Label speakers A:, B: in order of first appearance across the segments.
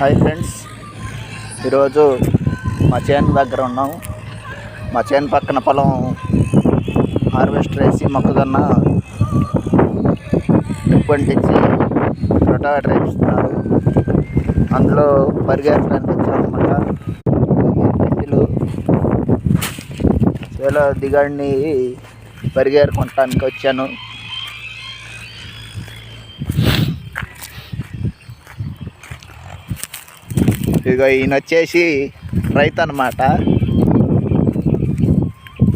A: Hi friends, ఈరోజు మా చేను దగ్గర ఉన్నాము. మా చేను పక్కన పొలం హార్వెస్టర్ వేసి మొక్కజొన్న పండించి రొటావేటర్ వేస్తున్నారు. అందులో పరిగెత్తడానికి వచ్చామన్నమాట. ఇంటిలో చేలో దిగాడిని పరిగెరుకుంటానికి వచ్చాను. ఇక ఈయన వచ్చేసి రైతు అన్నమాట,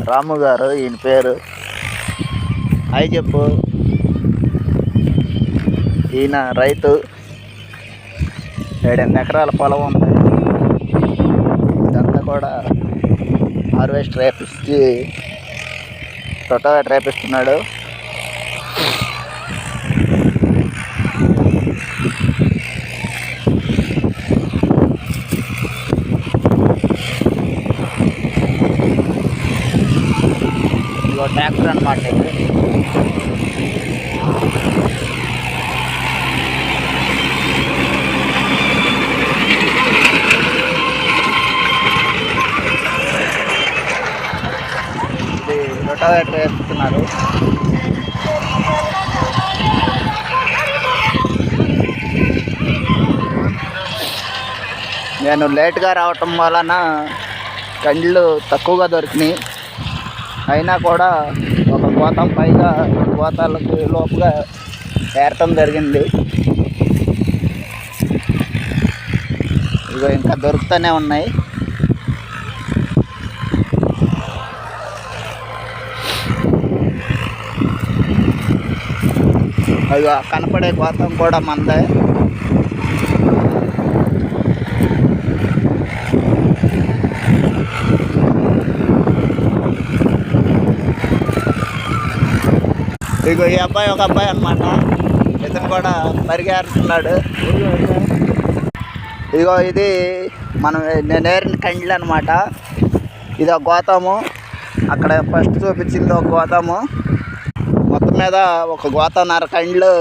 A: రాము గారు ఈయన పేరు. హాయ్ చెప్పు. ఈయన రైతు, 7 ఎకరాల పొలం ఉంది. ఇదంతా కూడా హార్వెస్టర్ వేపిస్తే రొటావేటర్ వేపిస్తున్నాడు. ట్రాక్టర్ అన్నమాట ఇది. రొటావేటర్ వేస్తున్నారు. నేను లేట్గా రావటం వలన కండ్లు తక్కువగా దొరికినాయి. అయినా కూడా ఒక గోతం పైగా 2 గోతాలకు లోపుగా ఏరటం జరిగింది. ఇగో ఇంకా దొరుకుతూనే ఉన్నాయి. అవి కనపడే గోతం కూడా మందే. ఇగో ఈ అబ్బాయి ఒక అబ్బాయి అన్నమాట, ఇతను కూడా పరిగెడుతున్నాడు. ఇగో ఇది నేను ఏరిన కండ్లు అనమాట. ఇది ఒక గోతాము, అక్కడ ఫస్ట్ చూపించింది ఒక గోతాము. మొత్తం మీద ఒక గోతన్నర కండ్లు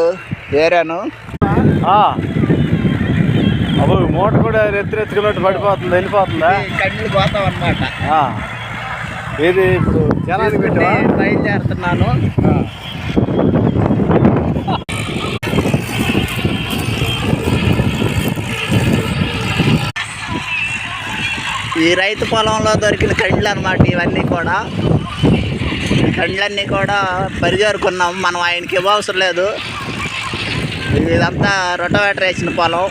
A: ఏరాను.
B: మోటార్ కూడా ఎత్తుకున్నట్టు పడిపోతుంది, వెళ్ళిపోతుందా?
A: కండ్లు గోతాం అనమాట.
B: ఇది ఇప్పుడు జనానికి పెట్టి
A: బయలుదేరుతున్నాను. ఈ రైతు పొలంలో దొరికిన కండ్లు అనమాట ఇవన్నీ కూడా. ఈ కండ్లన్నీ కూడా పరిజారుకున్నాం, మనం ఆయనకి ఇవ్వవసరం లేదు. ఇదంతా రొటావేటర్ వేసిన పొలం.